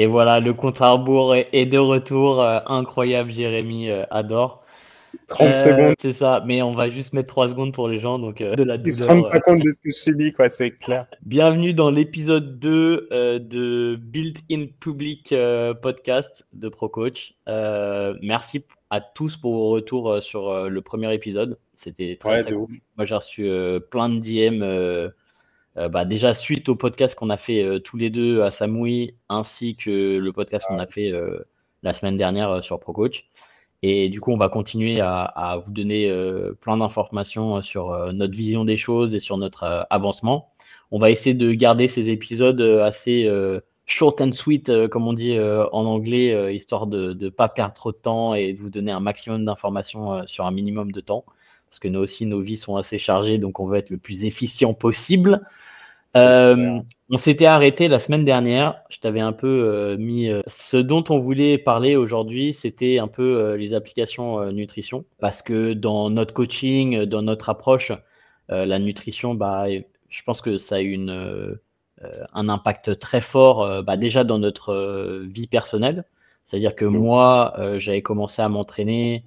Et voilà, le compte à rebours est de retour. Incroyable, Jérémy adore. 30 secondes, C'est ça, mais on va juste mettre 3 secondes pour les gens, donc de la ils se rendent douleur. pas compte de ce que je subis, quoi, c'est clair. Bienvenue dans l'épisode 2 de Build in Public podcast de ProCoach. Merci à tous pour vos retours sur le premier épisode. C'était très Ouais, très de ouf. cool. Moi, j'ai reçu plein de DM. Déjà suite au podcast qu'on a fait tous les deux à Samui, ainsi que le podcast qu'on a fait la semaine dernière sur ProCoach. Et du coup, on va continuer à vous donner plein d'informations sur notre vision des choses et sur notre avancement. On va essayer de garder ces épisodes assez short and sweet, comme on dit en anglais, histoire de ne pas perdre trop de temps et de vous donner un maximum d'informations sur un minimum de temps. Parce que nous aussi, nos vies sont assez chargées, donc on veut être le plus efficient possible. On s'était arrêté la semaine dernière. Je t'avais un peu mis ce dont on voulait parler aujourd'hui, c'était un peu les applications nutrition, parce que dans notre coaching, dans notre approche, la nutrition, je pense que ça a un impact très fort déjà dans notre vie personnelle. C'est-à-dire que moi, j'avais commencé à m'entraîner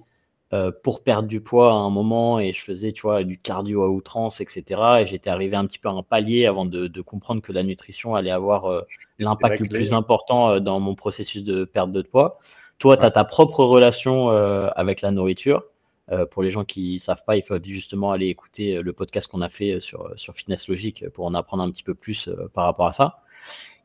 pour perdre du poids à un moment et je faisais, tu vois, du cardio à outrance, etc. Et j'étais arrivé un petit peu à un palier avant de comprendre que la nutrition allait avoir C'est la l'impact le clé. plus important dans mon processus de perte de poids. Toi, tu as Ouais. ta propre relation avec la nourriture. Pour les gens qui ne savent pas, il faut justement aller écouter le podcast qu'on a fait sur Fitness Logique pour en apprendre un petit peu plus par rapport à ça.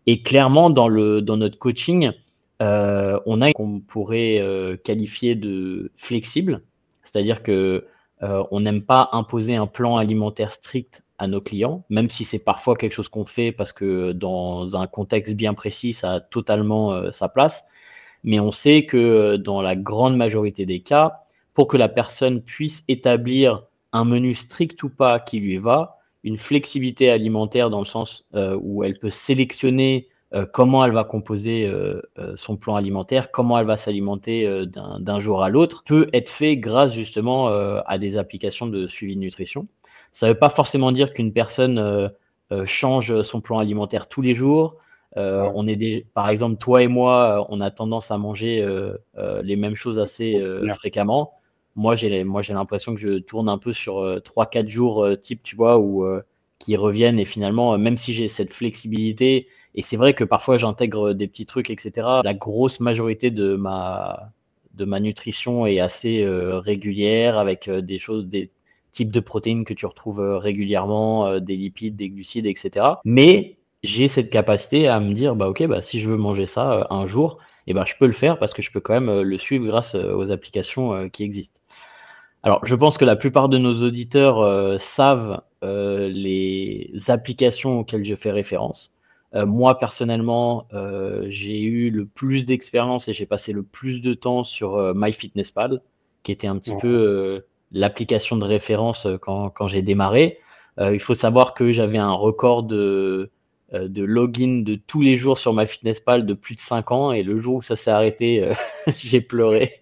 Et clairement, dans notre coaching, on a qu'on pourrait qualifier de flexible, c'est-à-dire que on n'aime pas imposer un plan alimentaire strict à nos clients, même si c'est parfois quelque chose qu'on fait parce que dans un contexte bien précis, ça a totalement sa place. Mais on sait que dans la grande majorité des cas, pour que la personne puisse établir un menu strict ou pas qui lui va, une flexibilité alimentaire dans le sens où elle peut sélectionner comment elle va composer son plan alimentaire, comment elle va s'alimenter d'un jour à l'autre, peut être fait grâce justement à des applications de suivi de nutrition. Ça ne veut pas forcément dire qu'une personne change son plan alimentaire tous les jours. Par exemple, toi et moi, on a tendance à manger les mêmes choses assez fréquemment. Moi, j'ai l'impression que je tourne un peu sur 3-4 jours type, tu vois, qui reviennent et finalement, même si j'ai cette flexibilité, et c'est vrai que parfois j'intègre des petits trucs, etc., la grosse majorité de ma nutrition est assez régulière avec des types de protéines que tu retrouves régulièrement, des lipides, des glucides, etc. Mais j'ai cette capacité à me dire, si je veux manger ça un jour, je peux le faire parce que je peux quand même le suivre grâce aux applications qui existent. Alors, je pense que la plupart de nos auditeurs savent les applications auxquelles je fais référence. Moi, personnellement, j'ai eu le plus d'expérience et j'ai passé le plus de temps sur MyFitnessPal, qui était un petit peu l'application de référence quand j'ai démarré. Il faut savoir que j'avais un record de login de tous les jours sur MyFitnessPal de plus de 5 ans. Et le jour où ça s'est arrêté, j'ai pleuré.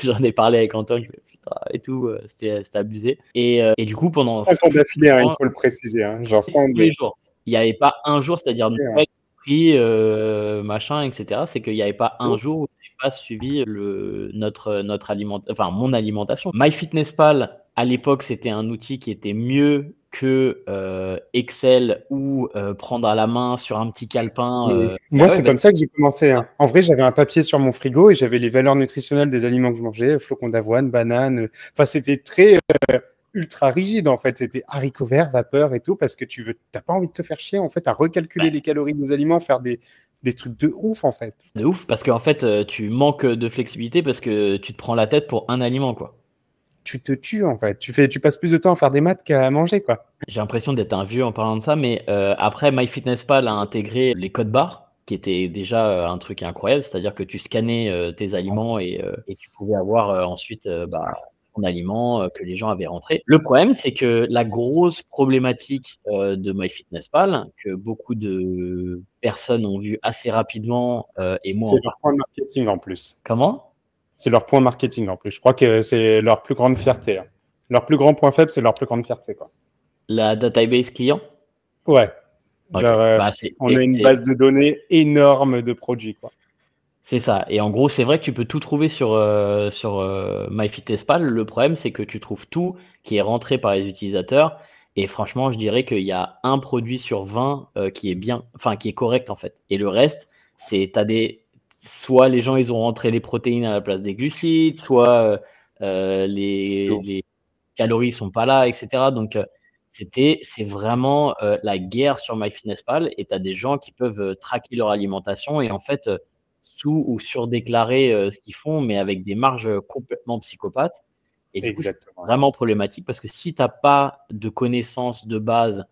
J'en ai parlé avec Antoine. Je me putain, et tout, c'était abusé. Et du coup, pendant 5 ans d'affilée, il ans, faut le préciser. Hein. Genre, tous les jours. Il n'y avait pas un jour, c'est-à-dire Ouais. prix, machin, etc. C'est qu'il n'y avait pas un jour où je n'ai pas suivi mon alimentation. MyFitnessPal, à l'époque, c'était un outil qui était mieux que Excel ou prendre à la main sur un petit calepin. Moi, c'est comme ça que j'ai commencé. Hein. En vrai, j'avais un papier sur mon frigo et j'avais les valeurs nutritionnelles des aliments que je mangeais, flocons d'avoine, bananes. Enfin, c'était très ultra rigide en fait. C'était haricots verts, vapeur et tout, parce que t'as pas envie de te faire chier en fait à recalculer les calories des aliments, faire des trucs de ouf en fait. De ouf, parce qu'en fait, tu manques de flexibilité parce que tu te prends la tête pour un aliment, quoi. Tu te tues en fait. Tu passes plus de temps à faire des maths qu'à manger quoi. J'ai l'impression d'être un vieux en parlant de ça, mais après, MyFitnessPal a intégré les codes barres, qui était déjà un truc incroyable, c'est-à-dire que tu scannais tes aliments et tu pouvais avoir ensuite ton aliment que les gens avaient rentré. Le problème, c'est que la grosse problématique de MyFitnessPal, que beaucoup de personnes ont vu assez rapidement, et moi C'est leur point de marketing en plus. Comment? C'est leur point marketing en plus. Je crois que c'est leur plus grande fierté. Hein. Leur plus grand point faible, c'est leur plus grande fierté quoi. La database client? Ouais. Ok. Genre, Bah, on a une base de données énorme de produits, quoi. c'est ça. Et en gros, c'est vrai que tu peux tout trouver sur MyFitnessPal. Le problème, c'est que tu trouves tout qui est rentré par les utilisateurs. Et franchement, je dirais qu'il y a un produit sur 20 qui est bien, enfin, qui est correct en fait. Et le reste, soit les gens, ils ont rentré les protéines à la place des glucides, soit les calories sont pas là, etc. Donc, c'est vraiment la guerre sur MyFitnessPal. Et tu as des gens qui peuvent traquer leur alimentation et en fait, sous ou surdéclarer ce qu'ils font, mais avec des marges complètement psychopathes. Et du coup, c'est Exactement. vraiment problématique parce que si tu n'as pas de connaissances de base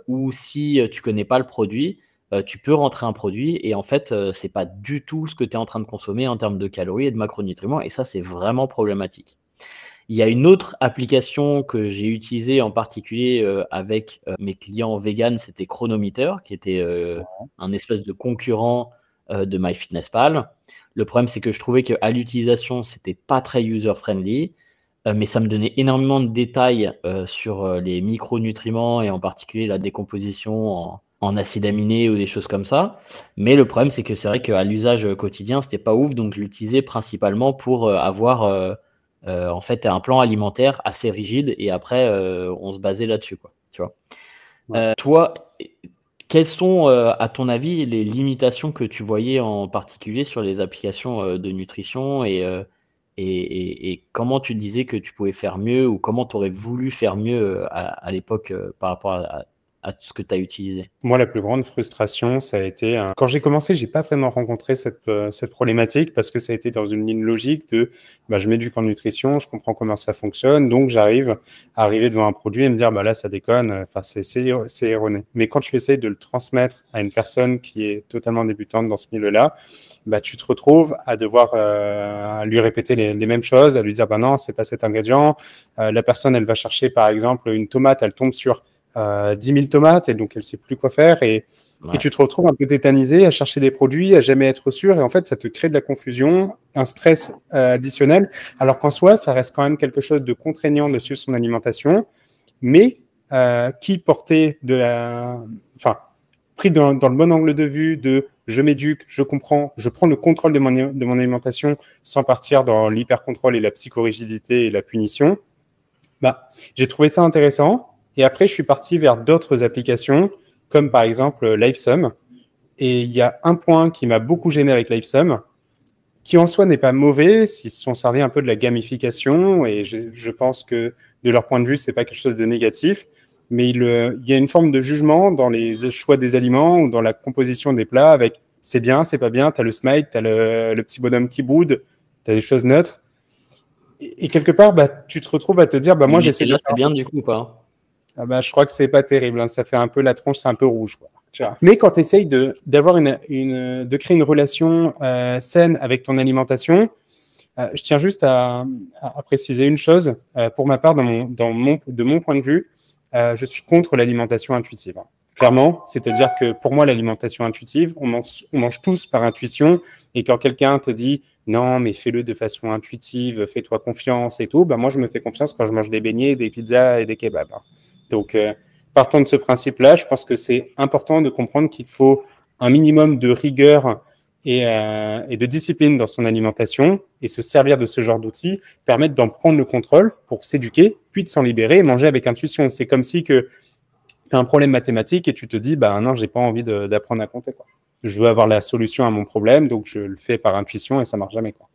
ou si tu connais pas le produit, tu peux rentrer un produit et en fait, c'est pas du tout ce que tu es en train de consommer en termes de calories et de macronutriments. Et ça, c'est vraiment problématique. Il y a une autre application que j'ai utilisée en particulier avec mes clients vegan, c'était Chronometer, qui était un espèce de concurrent de MyFitnessPal. Le problème, c'est que je trouvais qu'à l'utilisation, c'était pas très user-friendly, mais ça me donnait énormément de détails sur les micronutriments et en particulier la décomposition en acides aminés ou des choses comme ça. Mais le problème, c'est que c'est vrai qu'à l'usage quotidien, c'était pas ouf, donc je l'utilisais principalement pour avoir en fait un plan alimentaire assez rigide et après on se basait là-dessus, quoi, tu vois. Toi, quelles sont à ton avis les limitations que tu voyais en particulier sur les applications de nutrition et comment tu disais que tu pouvais faire mieux ou comment tu aurais voulu faire mieux à l'époque par rapport à ce que tu as utilisé? Moi, la plus grande frustration, ça a été quand j'ai commencé, j'ai pas vraiment rencontré cette problématique parce que ça a été dans une ligne logique de je m'éduque en nutrition, je comprends comment ça fonctionne, donc j'arrive à arriver devant un produit et me dire là ça déconne, enfin c'est erroné. Mais quand tu essayes de le transmettre à une personne qui est totalement débutante dans ce milieu-là, tu te retrouves à devoir à lui répéter les mêmes choses, à lui dire non, c'est pas cet ingrédient. La personne, elle va chercher par exemple une tomate, elle tombe sur 10 000 tomates et donc elle sait plus quoi faire et tu te retrouves un peu tétanisé à chercher des produits, à jamais être sûr et en fait ça te crée de la confusion, un stress additionnel alors qu'en soi ça reste quand même quelque chose de contraignant de suivre son alimentation mais qui portait pris dans le bon angle de vue de je m'éduque, je comprends, je prends le contrôle de mon alimentation sans partir dans l'hyper-contrôle et la psychorigidité et la punition, j'ai trouvé ça intéressant. Et après, je suis parti vers d'autres applications, comme par exemple LiveSum. Et il y a un point qui m'a beaucoup gêné avec LiveSum, qui en soi n'est pas mauvais, s'ils se sont servis un peu de la gamification, et je pense que de leur point de vue, c'est pas quelque chose de négatif, mais il y a une forme de jugement dans les choix des aliments ou dans la composition des plats avec c'est bien, c'est pas bien, tu as le smile, tu as le petit bonhomme qui boude, tu as des choses neutres. Et quelque part, tu te retrouves à te dire, moi j'essaie de là, faire... c'est bien du coup ou pas? je crois que c'est pas terrible, hein. Ça fait un peu la tronche, c'est un peu rouge, quoi. Mais quand tu essayes de créer une relation saine avec ton alimentation, je tiens juste à préciser une chose. Pour ma part, de mon point de vue, je suis contre l'alimentation intuitive. Clairement, c'est-à-dire que pour moi, l'alimentation intuitive, on mange tous par intuition. Et quand quelqu'un te dit non, mais fais-le de façon intuitive, fais-toi confiance et tout, moi, je me fais confiance quand je mange des beignets, des pizzas et des kebabs. Donc, partant de ce principe-là, je pense que c'est important de comprendre qu'il faut un minimum de rigueur et de discipline dans son alimentation et se servir de ce genre d'outils, permettre d'en prendre le contrôle pour s'éduquer, puis de s'en libérer et manger avec intuition. C'est comme si que tu as un problème mathématique et tu te dis, non, j'ai pas envie d'apprendre à compter, quoi. Je veux avoir la solution à mon problème, donc je le fais par intuition et ça marche jamais, quoi.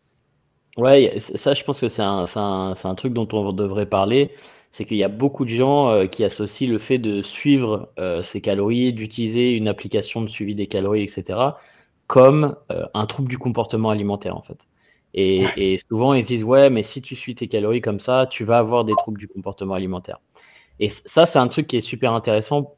Ouais, ça, je pense que c'est un truc dont on devrait parler. C'est qu'il y a beaucoup de gens qui associent le fait de suivre ses calories, d'utiliser une application de suivi des calories, etc., comme un trouble du comportement alimentaire, en fait. Et souvent, ils se disent, ouais, mais si tu suis tes calories comme ça, tu vas avoir des troubles du comportement alimentaire. Et ça, c'est un truc qui est super intéressant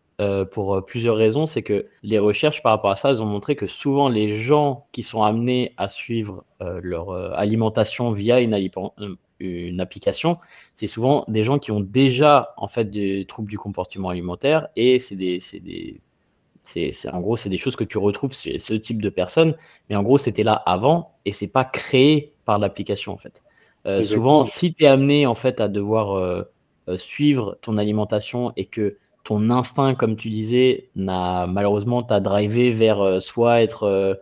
pour plusieurs raisons. C'est que les recherches par rapport à ça, elles ont montré que souvent les gens qui sont amenés à suivre leur alimentation via une application, c'est souvent des gens qui ont déjà en fait des troubles du comportement alimentaire et en gros, c'est des choses que tu retrouves chez ce type de personnes, mais en gros, c'était là avant et c'est pas créé par l'application en fait. Souvent, si tu es amené en fait à devoir suivre ton alimentation et que ton instinct, comme tu disais, malheureusement t'a drivé vers soit être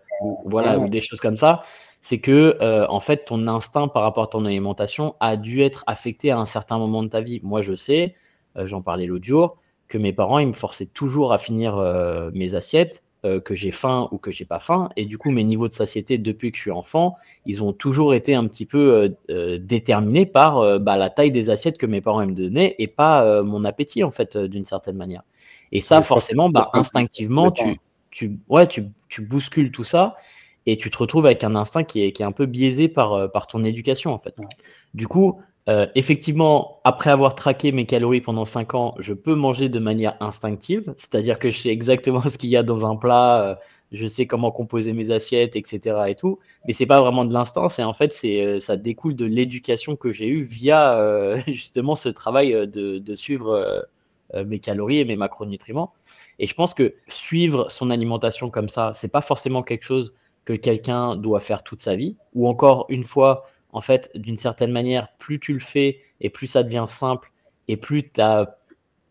voilà, ou des choses comme ça. C'est que en fait, ton instinct par rapport à ton alimentation a dû être affecté à un certain moment de ta vie. Moi, je sais, j'en parlais l'autre jour, que mes parents, ils me forçaient toujours à finir mes assiettes, que j'ai faim ou que j'ai pas faim. Et du coup, mes niveaux de satiété depuis que je suis enfant, ils ont toujours été un petit peu déterminés par la taille des assiettes que mes parents me donnaient et pas mon appétit, en fait, d'une certaine manière. Et ça, forcément, instinctivement, tu bouscules tout ça et tu te retrouves avec un instinct qui est un peu biaisé par ton éducation, en fait. Ouais. Du coup, effectivement, après avoir traqué mes calories pendant 5 ans, je peux manger de manière instinctive, c'est-à-dire que je sais exactement ce qu'il y a dans un plat, je sais comment composer mes assiettes, etc. et tout, mais c'est pas vraiment de l'instinct, ça découle de l'éducation que j'ai eue via justement ce travail de suivre mes calories et mes macronutriments. Et je pense que suivre son alimentation comme ça, c'est pas forcément quelque chose que quelqu'un doit faire toute sa vie, ou encore une fois, en fait, d'une certaine manière, plus tu le fais et plus ça devient simple et plus tu as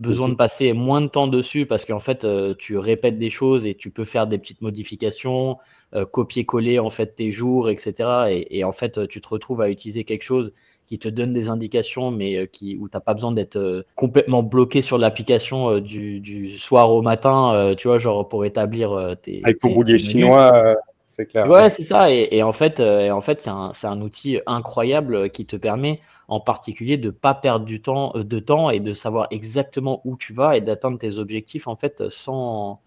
besoin de passer moins de temps dessus parce qu'en fait, tu répètes des choses et tu peux faire des petites modifications, copier-coller en fait tes jours, etc. Et en fait, tu te retrouves à utiliser quelque chose qui te donne des indications, mais où tu n'as pas besoin d'être complètement bloqué sur l'application du soir au matin, tu vois, genre pour établir Avec ton boulier menus. chinois, c'est clair. Ouais, c'est ça. Et en fait, c'est un outil incroyable qui te permet en particulier de ne pas perdre de temps et de savoir exactement où tu vas et d'atteindre tes objectifs en fait sans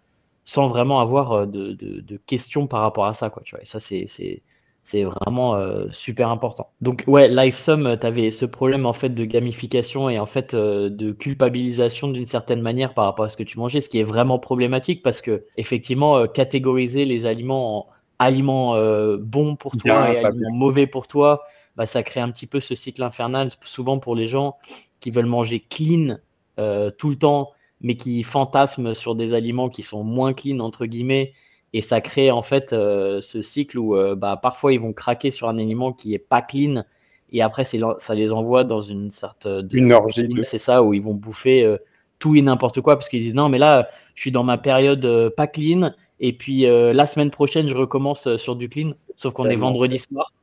vraiment avoir de questions par rapport à ça, quoi, tu vois. Et ça, c'est vraiment super important. Donc, ouais, LiveSum, tu avais ce problème en fait de gamification et en fait de culpabilisation d'une certaine manière par rapport à ce que tu mangeais, ce qui est vraiment problématique parce que effectivement, catégoriser les aliments en aliments bons pour toi et aliments mauvais pour toi, ça crée un petit peu ce cycle infernal, souvent pour les gens qui veulent manger clean tout le temps, mais qui fantasment sur des aliments qui sont moins clean, entre guillemets, et ça crée en fait ce cycle où parfois ils vont craquer sur un aliment qui est pas clean, et après ça les envoie dans une sorte une orgie. C'est ça, où ils vont bouffer tout et n'importe quoi, parce qu'ils disent non mais là je suis dans ma période pas clean, et puis la semaine prochaine je recommence sur du clean, sauf qu'on est vendredi soir.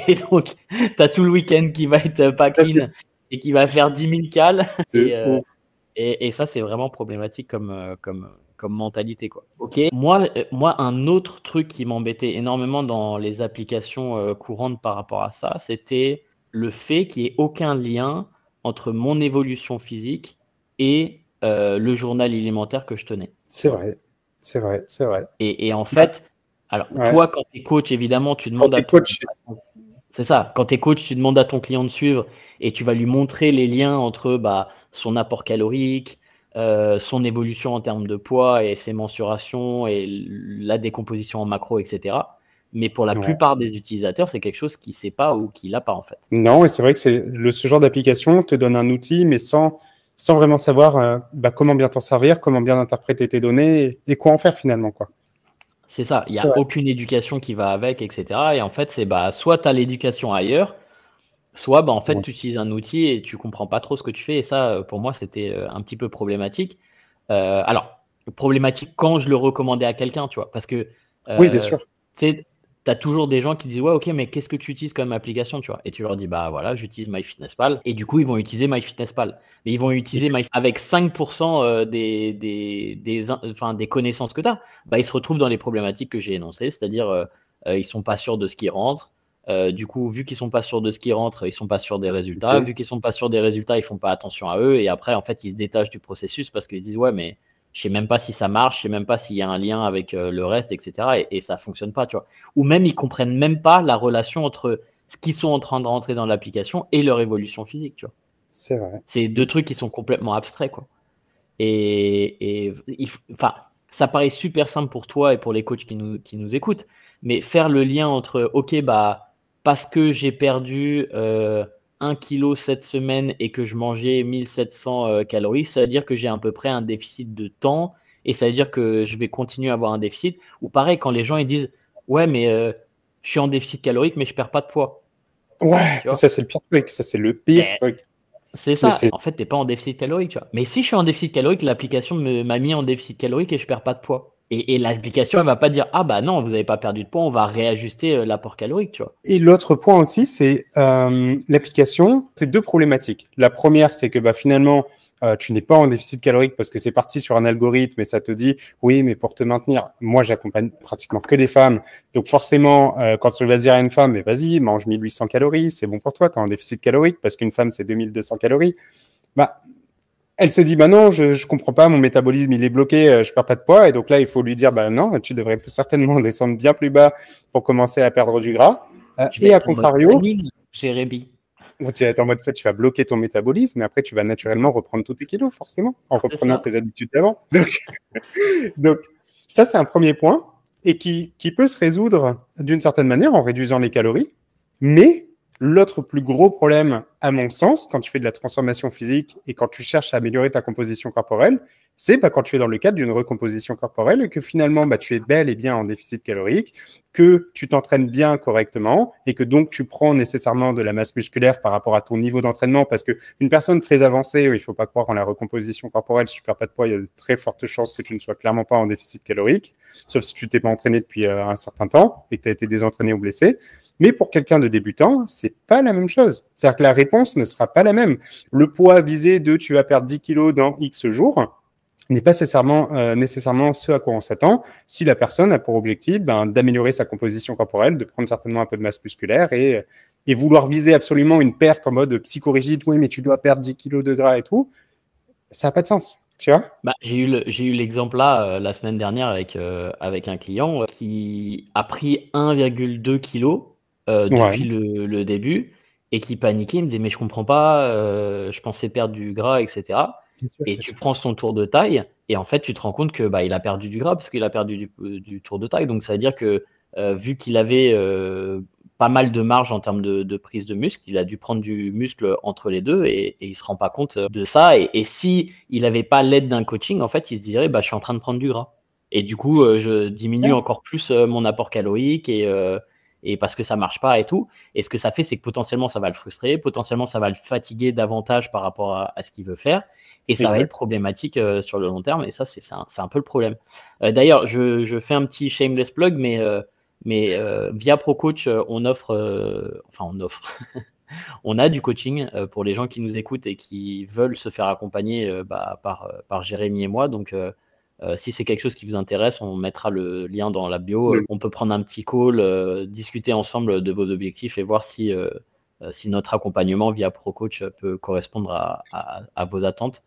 Et donc tu as tout le week-end qui va être pas clean et qui va faire 10 000 cales. Et ça, c'est vraiment problématique comme mentalité, quoi. Ok. Moi, un autre truc qui m'embêtait énormément dans les applications courantes par rapport à ça, c'était le fait qu'il n'y ait aucun lien entre mon évolution physique et le journal alimentaire que je tenais. C'est vrai, c'est vrai, c'est vrai. Et en fait, alors toi, quand tu es coach, évidemment, tu demandes c'est ça. Quand tu es coach, tu demandes à ton client de suivre et tu vas lui montrer les liens entre son apport calorique, son évolution en termes de poids et ses mensurations et la décomposition en macro, etc. Mais pour la plupart des utilisateurs, c'est quelque chose qu'il ne sait pas ou qu'il n'a pas, en fait. Non, et c'est vrai que ce genre d'application te donne un outil, mais sans vraiment savoir comment bien t'en servir, comment bien interpréter tes données et quoi en faire finalement, quoi. C'est ça, il n'y a aucune éducation qui va avec, etc. Et en fait, c'est soit tu as l'éducation ailleurs, soit en fait, tu utilises un outil et tu ne comprends pas trop ce que tu fais. Et ça, pour moi, c'était un petit peu problématique. Alors, problématique quand je le recommandais à quelqu'un, tu vois. Parce que oui, bien sûr. Tu as toujours des gens qui disent ouais, ok, mais qu'est-ce que tu utilises comme application, tu vois. Et tu leur dis voilà, j'utilise MyFitnessPal. Et du coup, ils vont utiliser MyFitnessPal. Mais ils vont utiliser avec 5% des connaissances que tu as. Ils se retrouvent dans les problématiques que j'ai énoncées, c'est-à-dire ils sont pas sûrs de ce qui rentre. Du coup, vu qu'ils sont pas sûrs de ce qui rentre, ils sont pas sûrs des résultats. Vu qu'ils sont pas sûrs des résultats, ils font pas attention à eux. Et après, en fait, ils se détachent du processus parce qu'ils disent ouais, mais je sais même pas si ça marche, je sais même pas s'il y a un lien avec le reste, etc. Et ça fonctionne pas, tu vois. Ou même ils comprennent même pas la relation entre ce qu'ils sont en train de rentrer dans l'application et leur évolution physique, tu vois. C'est vrai. C'est deux trucs qui sont complètement abstraits, quoi. Ça paraît super simple pour toi et pour les coachs qui nous écoutent, mais faire le lien entre ok, parce que j'ai perdu 1 kg cette semaine et que je mangeais 1700 calories, ça veut dire que j'ai à peu près un déficit de temps et ça veut dire que je vais continuer à avoir un déficit. Ou pareil, quand les gens ils disent ouais, mais je suis en déficit calorique, mais je perds pas de poids. Ouais, ça c'est le pire truc. Ça c'est le pire truc. C'est Mais ça. En fait, t'es pas en déficit calorique, tu vois. Mais si je suis en déficit calorique, l'application m'a mis en déficit calorique et je perds pas de poids. Et l'application, elle va pas dire, ah bah non, vous avez pas perdu de poids, on va réajuster l'apport calorique, tu vois. Et l'autre point aussi, c'est l'application. C'est deux problématiques. La première, c'est que finalement, tu n'es pas en déficit calorique parce que c'est parti sur un algorithme et ça te dit, oui, mais pour te maintenir, moi, j'accompagne pratiquement que des femmes. Donc forcément, quand tu vas dire à une femme, mais vas-y, mange 1800 calories, c'est bon pour toi, tu es en déficit calorique parce qu'une femme, c'est 2200 calories. Elle se dit, non, je comprends pas, mon métabolisme, il est bloqué, je perds pas de poids. Et donc là, il faut lui dire, non, tu devrais certainement descendre bien plus bas pour commencer à perdre du gras. Tu vas Et à être en mode contrario, panique, Jérémy. tu vas être en mode fait, tu vas bloquer ton métabolisme, mais après, tu vas naturellement reprendre tous tes kilos, forcément, en reprenant tes habitudes d'avant. Donc, ça, c'est un premier point et qui peut se résoudre d'une certaine manière en réduisant les calories. Mais l'autre plus gros problème, à mon sens, quand tu fais de la transformation physique et quand tu cherches à améliorer ta composition corporelle, c'est quand tu es dans le cadre d'une recomposition corporelle et que finalement, tu es bel et bien en déficit calorique, que tu t'entraînes bien correctement et que donc tu prends nécessairement de la masse musculaire par rapport à ton niveau d'entraînement parce qu'une personne très avancée, il ne faut pas croire en la recomposition corporelle, si tu perds pas de poids, il y a de très fortes chances que tu ne sois clairement pas en déficit calorique, sauf si tu t'es pas entraîné depuis un certain temps et que tu as été désentraîné ou blessé. Mais pour quelqu'un de débutant, c'est pas la même chose. C'est-à-dire que la réponse ne sera pas la même. Le poids visé de tu vas perdre 10 kilos dans X jours n'est pas nécessairement ce à quoi on s'attend si la personne a pour objectif d'améliorer sa composition corporelle, de prendre certainement un peu de masse musculaire et vouloir viser absolument une perte en mode psychorigide, oui, mais tu dois perdre 10 kilos de gras et tout, ça n'a pas de sens. Tu vois, j'ai eu l'exemple là la semaine dernière avec un client qui a pris 1,2 kg depuis le début et qui paniquait, il me disait mais je comprends pas, je pensais perdre du gras, etc. Et tu prends son tour de taille et en fait tu te rends compte que il a perdu du gras parce qu'il a perdu du tour de taille. Donc ça veut dire que vu qu'il avait pas mal de marge en termes de prise de muscle, il a dû prendre du muscle entre les deux et il se rend pas compte de ça. Et si il n'avait pas l'aide d'un coaching, en fait, il se dirait je suis en train de prendre du gras. Et du coup, je diminue encore plus mon apport calorique et parce que ça marche pas et tout. Et ce que ça fait, c'est que potentiellement, ça va le frustrer, potentiellement, ça va le fatiguer davantage par rapport à ce qu'il veut faire. Et ça va être problématique sur le long terme. Et ça, c'est un peu le problème. D'ailleurs, je fais un petit shameless plug, mais via ProCoach, on offre, on a du coaching pour les gens qui nous écoutent et qui veulent se faire accompagner par Jérémy et moi. Donc, si c'est quelque chose qui vous intéresse, on mettra le lien dans la bio. On peut prendre un petit call, discuter ensemble de vos objectifs et voir si notre accompagnement via ProCoach peut correspondre à vos attentes.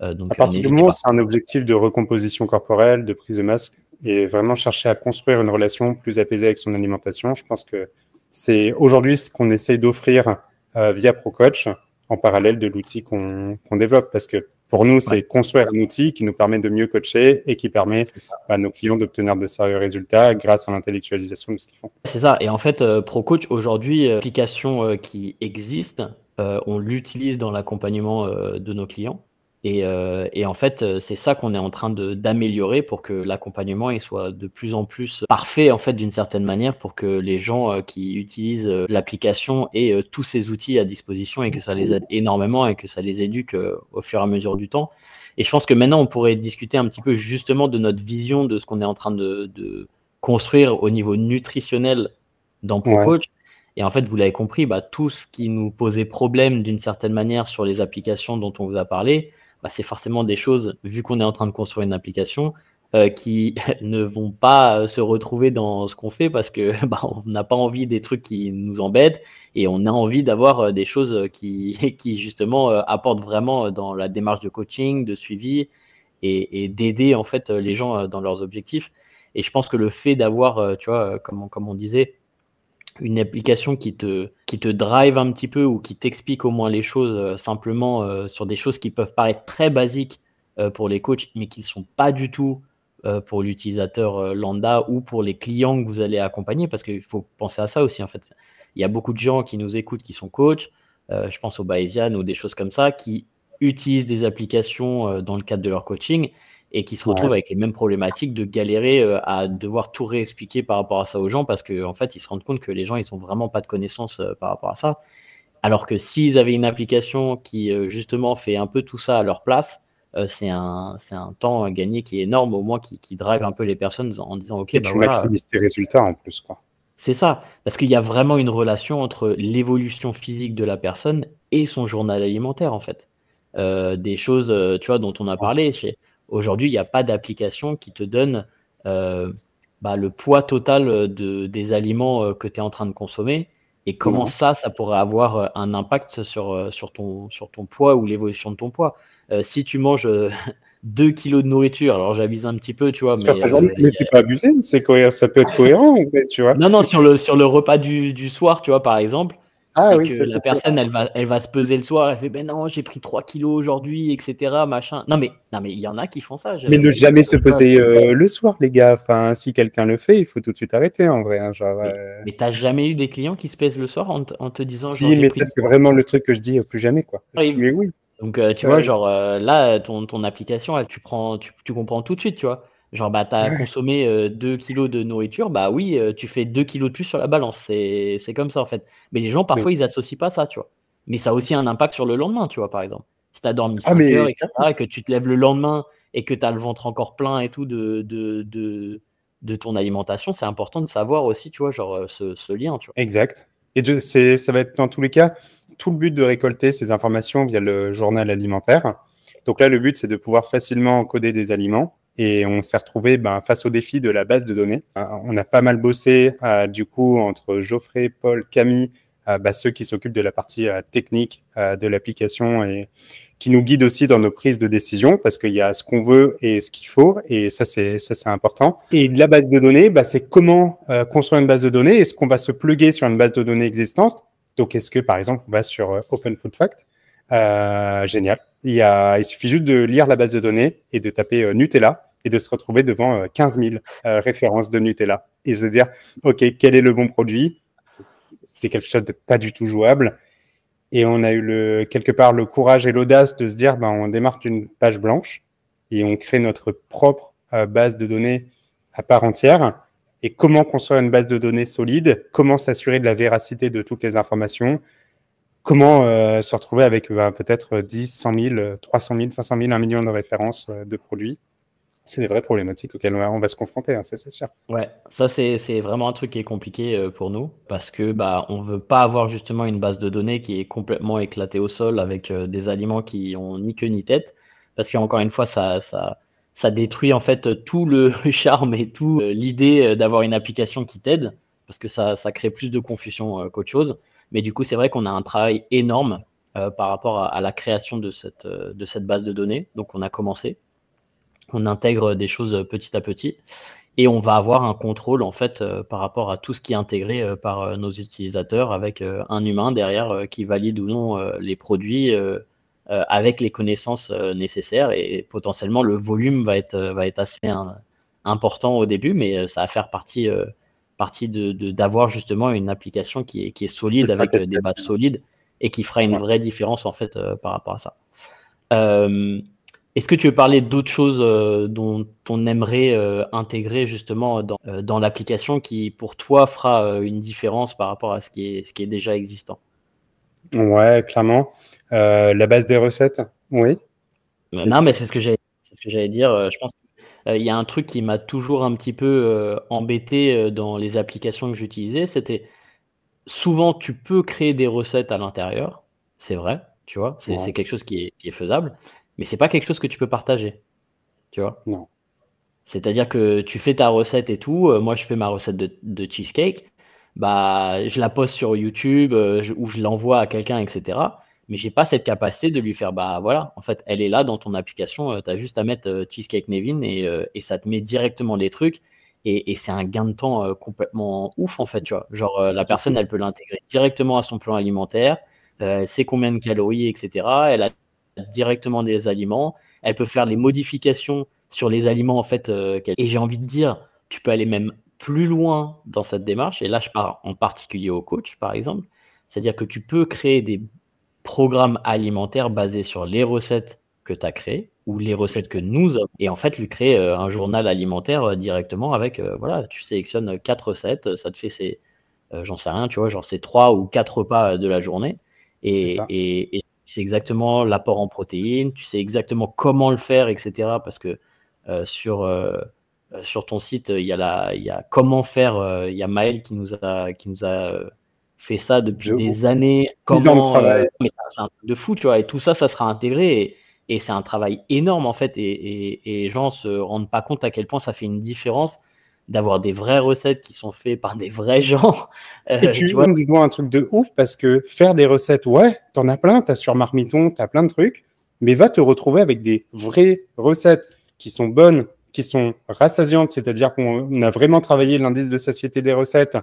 Donc, à partir du moment où c'est un objectif de recomposition corporelle, de prise de masse, et vraiment chercher à construire une relation plus apaisée avec son alimentation, je pense que c'est aujourd'hui ce qu'on essaye d'offrir via ProCoach en parallèle de l'outil qu'on développe. Parce que pour nous, c'est construire un outil qui nous permet de mieux coacher et qui permet à nos clients d'obtenir de sérieux résultats grâce à l'intellectualisation de ce qu'ils font. C'est ça. Et en fait, ProCoach, aujourd'hui, l'application qui existe, on l'utilise dans l'accompagnement de nos clients. Et en fait, c'est ça qu'on est en train d'améliorer pour que l'accompagnement il soit de plus en plus parfait en fait d'une certaine manière pour que les gens qui utilisent l'application aient tous ces outils à disposition et que ça les aide énormément et que ça les éduque au fur et à mesure du temps. Et je pense que maintenant on pourrait discuter un petit peu justement de notre vision de ce qu'on est en train de construire au niveau nutritionnel dans ProCoach. Et en fait, vous l'avez compris, tout ce qui nous posait problème d'une certaine manière sur les applications dont on vous a parlé, c'est forcément des choses, vu qu'on est en train de construire une application, qui ne vont pas se retrouver dans ce qu'on fait parce que on n'a pas envie des trucs qui nous embêtent et on a envie d'avoir des choses qui justement apportent vraiment dans la démarche de coaching, de suivi et d'aider en fait les gens dans leurs objectifs. Et je pense que le fait d'avoir, tu vois, comme on disait, une application qui te drive un petit peu ou qui t'explique au moins les choses simplement sur des choses qui peuvent paraître très basiques pour les coachs, mais qui ne sont pas du tout pour l'utilisateur lambda ou pour les clients que vous allez accompagner, parce qu'il faut penser à ça aussi en fait. Il y a beaucoup de gens qui nous écoutent qui sont coachs, je pense aux Bayesian ou des choses comme ça, qui utilisent des applications dans le cadre de leur coaching et qui se retrouvent avec les mêmes problématiques de galérer à devoir tout réexpliquer par rapport à ça aux gens parce qu'en fait, ils se rendent compte que les gens, ils n'ont vraiment pas de connaissances par rapport à ça. Alors que s'ils avaient une application qui justement fait un peu tout ça à leur place, c'est un temps gagné qui est énorme, au moins qui drive un peu les personnes en disant ok, Et bah tu voilà, maximises tes résultats en plus, quoi. c'est ça. Parce qu'il y a vraiment une relation entre l'évolution physique de la personne et son journal alimentaire en fait. Des choses, tu vois, dont on a parlé. Aujourd'hui, il n'y a pas d'application qui te donne le poids total des aliments que tu es en train de consommer et comment Non. ça pourrait avoir un impact sur ton poids ou l'évolution de ton poids. Si tu manges 2 kilos de nourriture, alors j'abuse un petit peu, tu vois, Sur mais ta journée, mais c'est pas abusé, c'est cohérent, ça peut être cohérent, en fait, tu vois. non, non, sur le repas du soir, tu vois, par exemple, Ah et oui, que ça la c'est cool. personne, elle va se peser le soir, elle fait ben non, j'ai pris 3 kilos aujourd'hui, etc. Machin. Non, mais il y en a qui font ça. Mais ne jamais se Tu vois, peser le soir, les gars. Enfin, si quelqu'un le fait, il faut tout de suite arrêter, en vrai, hein, genre, mais t'as jamais eu des clients qui se pèsent le soir en te disant genre si, j'ai mais pris ça, du c'est poids? vraiment le truc que je dis plus jamais, quoi. Ça arrive. Mais oui, Donc, tu ça vois, arrive. genre, là, ton application, tu comprends tout de suite, tu vois. Genre, bah, tu as consommé 2 kilos de nourriture, bah oui, tu fais 2 kilos de plus sur la balance. C'est comme ça, en fait. Mais les gens, Mais- parfois, ils associent pas ça, tu vois. Mais ça a aussi un impact sur le lendemain, tu vois, par exemple. Si tu as dormi Ah, 5 heures, mais etc., et que tu te lèves le lendemain et que tu as le ventre encore plein et tout de ton alimentation, c'est important de savoir aussi, tu vois, genre, ce lien, tu vois. exact. Et ça va être dans tous les cas tout le but de récolter ces informations via le journal alimentaire. Donc là, le but, c'est de pouvoir facilement encoder des aliments. Et on s'est retrouvé face au défi de la base de données. On a pas mal bossé, du coup, entre Geoffrey, Paul, Camille, ceux qui s'occupent de la partie technique de l'application et qui nous guident aussi dans nos prises de décision, parce qu'il y a ce qu'on veut et ce qu'il faut, et ça c'est important. Et la base de données, c'est comment construire une base de données. Est-ce qu'on va se plugger sur une base de données existante? Donc est-ce que par exemple on va sur Open Food Fact? Génial. Il suffit juste de lire la base de données et de taper Nutella et de se retrouver devant 15 000 références de Nutella et se dire ok, quel est le bon produit? C'est quelque chose de pas du tout jouable. Et on a eu quelque part le courage et l'audace de se dire, on démarque une page blanche et on crée notre propre base de données à part entière. Et comment construire une base de données solide? Comment s'assurer de la véracité de toutes les informations? Comment se retrouver avec peut-être 10, 100 000, 300 000, 500 000, 1 million de références de produits? C'est des vraies problématiques auxquelles on va se confronter, hein, ça c'est sûr. Ouais, ça c'est vraiment un truc qui est compliqué pour nous parce que on veut pas avoir justement une base de données qui est complètement éclatée au sol avec des aliments qui ont ni queue ni tête parce qu'encore une fois ça détruit en fait tout le charme et tout l'idée d'avoir une application qui t'aide parce que ça crée plus de confusion qu'autre chose. Mais du coup, c'est vrai qu'on a un travail énorme par rapport à la création de cette base de données. Donc on a commencé, on intègre des choses petit à petit. Et on va avoir un contrôle en fait par rapport à tout ce qui est intégré par nos utilisateurs avec un humain derrière qui valide ou non les produits avec les connaissances nécessaires et potentiellement le volume va être assez important au début, mais ça va faire partie d'avoir justement une application qui est solide Ultra avec des bases qualitative. solides et qui fera une Ouais. vraie différence en fait par rapport à ça. Est-ce que tu veux parler d'autres choses dont on aimerait intégrer justement dans l'application qui, pour toi, fera une différence par rapport à ce qui est déjà existant? Ouais, clairement. La base des recettes, oui. Non, mais c'est ce que j'allais dire. Je pense qu'il y a un truc qui m'a toujours un petit peu embêté dans les applications que j'utilisais. C'était souvent, tu peux créer des recettes à l'intérieur. C'est vrai, tu vois. C'est Ouais, quelque chose qui est faisable. Mais c'est pas quelque chose que tu peux partager, tu vois. non. C'est-à-dire que tu fais ta recette et tout. Moi, je fais ma recette de cheesecake. Bah, je la poste sur YouTube ou je l'envoie à quelqu'un, etc. Mais j'ai pas cette capacité de lui faire, bah voilà, en fait, elle est là dans ton application. Tu as juste à mettre Cheesecake Nevin et ça te met directement les trucs. Et c'est un gain de temps complètement ouf, en fait, tu vois. Genre, la personne, elle peut l'intégrer directement à son plan alimentaire. Elle sait combien de calories, etc. Elle a directement des aliments. Elle peut faire les modifications sur les aliments en fait et j'ai envie de dire, tu peux aller même plus loin dans cette démarche et là je parle en particulier au coach par exemple, c'est-à-dire que tu peux créer des programmes alimentaires basés sur les recettes que tu as créées ou les recettes que nous avons et en fait lui créer un journal alimentaire directement avec voilà, tu sélectionnes 4 recettes, ça te fait ces j'en sais rien, tu vois, genre c'est 3 ou 4 repas de la journée C'est ça. Et tu sais exactement l'apport en protéines, tu sais exactement comment le faire, etc. Parce que sur ton site, il y a comment faire. Il y a Maël qui nous a fait ça depuis De ouf. des années. 10 ans de Comment travail. mais c'est un truc de fou, tu vois. Et tout ça, ça sera intégré. Et c'est un travail énorme, en fait. Et les gens se rendent pas compte à quel point ça fait une différence d'avoir des vraies recettes qui sont faites par des vrais gens. Et Tu tu vois. me dis un truc de ouf parce que faire des recettes, ouais, t'en as plein, t'as sur Marmiton, t'as plein de trucs, mais va te retrouver avec des vraies recettes qui sont bonnes, qui sont rassasiantes, c'est-à-dire qu'on a vraiment travaillé l'indice de satiété des recettes,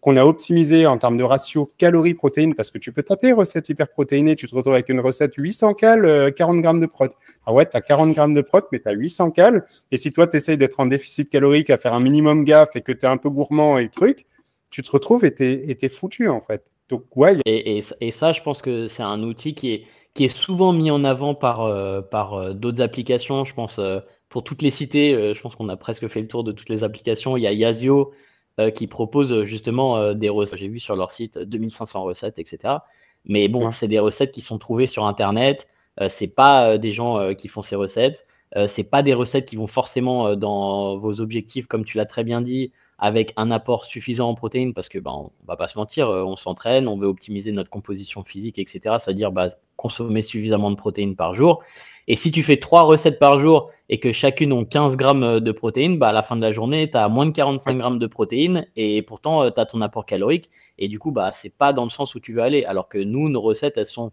qu'on a optimisé en termes de ratio calories-protéines, parce que tu peux taper recette hyperprotéinée, tu te retrouves avec une recette 800 cales, 40 grammes de prot. Ah ouais, t'as 40 grammes de prot, mais t'as 800 cales, et si toi t'essayes d'être en déficit calorique, à faire un minimum gaffe et que t'es un peu gourmand et truc, tu te retrouves et t'es foutu en fait. Donc ouais, Et ça, je pense que c'est un outil qui est souvent mis en avant par d'autres applications. Je pense, pour toutes les citer, je pense qu'on a presque fait le tour de toutes les applications. Il y a Yazio qui propose justement des recettes. J'ai vu sur leur site 2500 recettes, etc. Mais bon, ouais, c'est des recettes qui sont trouvées sur Internet. C'est pas des gens qui font ces recettes. C'est pas des recettes qui vont forcément dans vos objectifs, comme tu l'as très bien dit, avec un apport suffisant en protéines, parce que on va pas se mentir, on s'entraîne, on veut optimiser notre composition physique, etc. C'est-à-dire consommer suffisamment de protéines par jour. Et si tu fais 3 recettes par jour et que chacune ont 15 grammes de protéines, à la fin de la journée, tu as moins de 45 grammes de protéines et pourtant, tu as ton apport calorique. Et du coup, c'est pas dans le sens où tu veux aller. Alors que nous, nos recettes, elles sont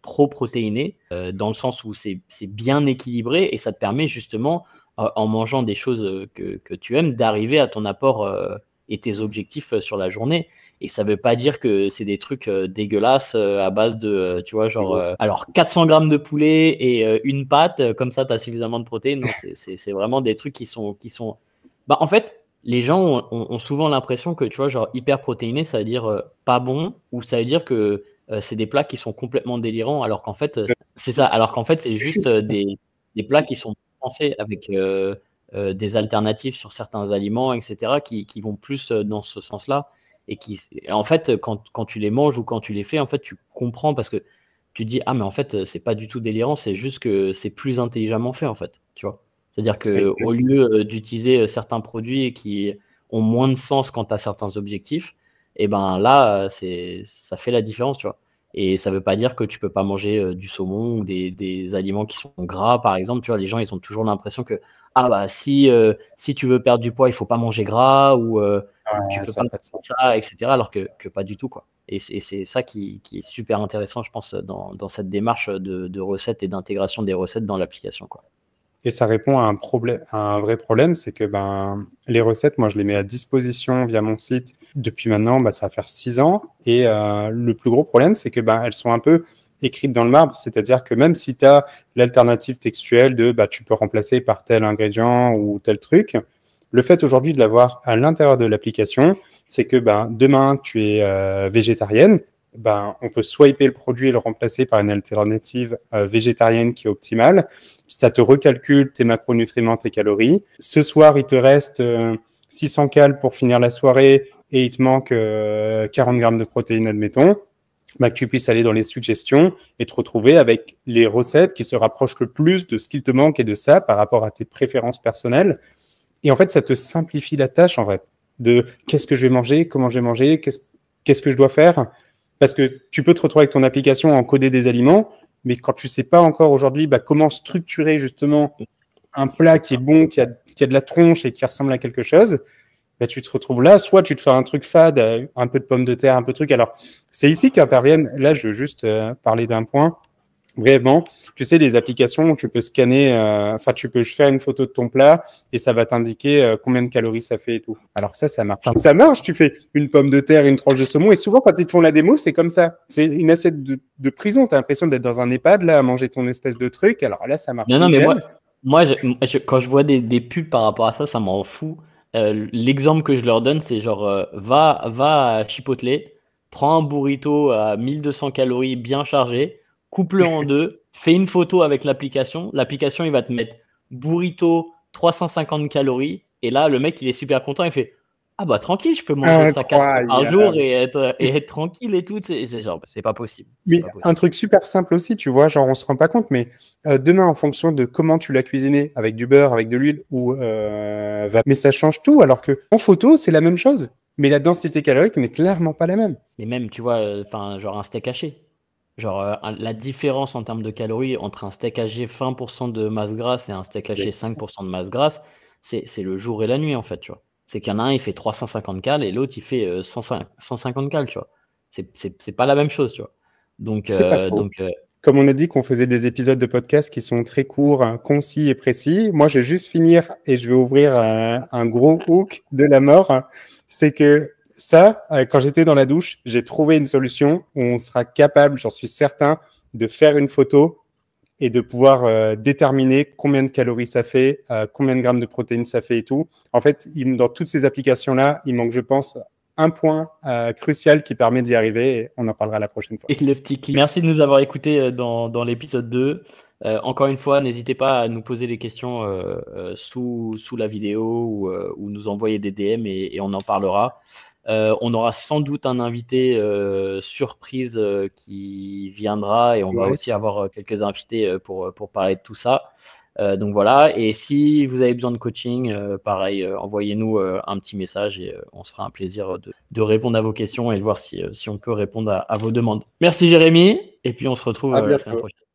pro-protéinées, dans le sens où c'est bien équilibré et ça te permet justement, en mangeant des choses que tu aimes, d'arriver à ton apport et tes objectifs sur la journée. Et ça veut pas dire que c'est des trucs dégueulasses à base de, tu vois, genre, alors 400 grammes de poulet et une pâte, comme ça, tu as suffisamment de protéines. Non, c'est vraiment des trucs qui sont. En fait, les gens ont souvent l'impression que, tu vois, genre hyper protéiné, ça veut dire pas bon, ou ça veut dire que c'est des plats qui sont complètement délirants, alors qu'en fait, c'est ça. Alors qu'en fait, c'est juste des plats qui sont pensés avec des alternatives sur certains aliments, etc., qui vont plus dans ce sens-là. Et en fait, quand tu les manges ou quand tu les fais, en fait, tu comprends parce que tu te dis, ah, mais en fait, c'est pas du tout délirant, c'est juste que c'est plus intelligemment fait, en fait. Tu vois. C'est-à-dire qu'au exact. lieu d'utiliser certains produits qui ont moins de sens quant à certains objectifs, et ben là, ça fait la différence, tu vois. Et ça veut pas dire que tu peux pas manger du saumon ou des aliments qui sont gras, par exemple. Tu vois, les gens, ils ont toujours l'impression que si tu veux perdre du poids, il faut pas manger gras ou tu Ouais, peux ça pas n'a pas de faire sens. ça, etc. Alors que pas du tout, quoi. Et c'est ça qui est super intéressant, je pense, dans cette démarche de recettes et d'intégration des recettes dans l'application, quoi. Et ça répond à un problème, à un vrai problème, c'est que les recettes, moi, je les mets à disposition via mon site depuis maintenant, ça va faire 6 ans. Et le plus gros problème, c'est que elles sont un peu écrites dans le marbre. C'est-à-dire que même si tu as l'alternative textuelle de tu peux remplacer par tel ingrédient ou tel truc, le fait aujourd'hui de l'avoir à l'intérieur de l'application, c'est que demain, tu es végétarienne. On peut swiper le produit et le remplacer par une alternative végétarienne qui est optimale. Ça te recalcule tes macronutriments, tes calories. Ce soir, il te reste 600 cales pour finir la soirée et il te manque 40 grammes de protéines, admettons. Que tu puisses aller dans les suggestions et te retrouver avec les recettes qui se rapprochent le plus de ce qu'il te manque et de ça par rapport à tes préférences personnelles. Et en fait, ça te simplifie la tâche, en fait, de qu'est-ce que je vais manger, comment je vais manger, qu'est-ce que je dois faire. Parce que tu peux te retrouver avec ton application à encoder des aliments, mais quand tu sais pas encore aujourd'hui comment structurer justement un plat C'est qui est ça. bon, qui a de la tronche et qui ressemble à quelque chose, tu te retrouves là, soit tu te fais un truc fade, un peu de pommes de terre, un peu de truc. Alors, c'est ici qu'interviennent, là, je veux juste parler d'un point. Brièvement, tu sais, les applications où tu peux scanner, tu peux faire une photo de ton plat et ça va t'indiquer combien de calories ça fait et tout. Alors ça marche. Ça marche, tu fais une pomme de terre, une tranche de saumon et souvent quand ils te font la démo, c'est comme ça. C'est une assiette de prison. Tu as l'impression d'être dans un EHPAD là à manger ton espèce de truc. Alors là, ça marche Non, non, mais nickel. quand je vois des pubs par rapport à ça, ça m'en fout. L'exemple que je leur donne, c'est genre, va à Chipotle, prends un burrito à 1200 calories bien chargé, coupe-le en deux, fais une photo avec l'application. L'application, il va te mettre burrito 350 calories. Et là, le mec, il est super content. Il fait, Ah bah tranquille, je peux manger ça 4 fois par jour Incroyable. et être tranquille et tout. C'est genre, c'est pas possible. C'est Mais pas un possible. truc super simple aussi, tu vois, genre on se rend pas compte, mais demain, en fonction de comment tu l'as cuisiné, avec du beurre, avec de l'huile, mais ça change tout, alors que en photo, c'est la même chose. Mais la densité calorique n'est clairement pas la même. Mais même, tu vois, enfin, genre un steak haché. Genre, la différence en termes de calories entre un steak haché 20% de masse grasse et un steak haché 5% de masse grasse, c'est le jour et la nuit, en fait, tu vois. C'est qu'il y en a un, il fait 350 cales et l'autre, il fait 150 cales, tu vois. C'est pas la même chose, tu vois. Donc, C'est pas faux. Comme on a dit qu'on faisait des épisodes de podcast qui sont très courts, hein, concis et précis, moi je vais juste finir et je vais ouvrir un gros hook de la mort. C'est que ça, quand j'étais dans la douche, j'ai trouvé une solution où on sera capable, j'en suis certain, de faire une photo et de pouvoir déterminer combien de calories ça fait, combien de grammes de protéines ça fait et tout. En fait, dans toutes ces applications-là, il manque, je pense, un point crucial qui permet d'y arriver et on en parlera la prochaine fois. et le petit clip. Merci de nous avoir écoutés dans l'épisode 2. Encore une fois, n'hésitez pas à nous poser des questions sous la vidéo ou nous envoyer des DM et on en parlera. On aura sans doute un invité surprise qui viendra et on va Ouais. aussi avoir quelques invités pour parler de tout ça. Donc voilà, et si vous avez besoin de coaching, pareil, envoyez-nous un petit message et on se fera un plaisir de répondre à vos questions et de voir si on peut répondre à vos demandes. Merci Jérémy, et puis on se retrouve À la semaine bientôt. prochaine.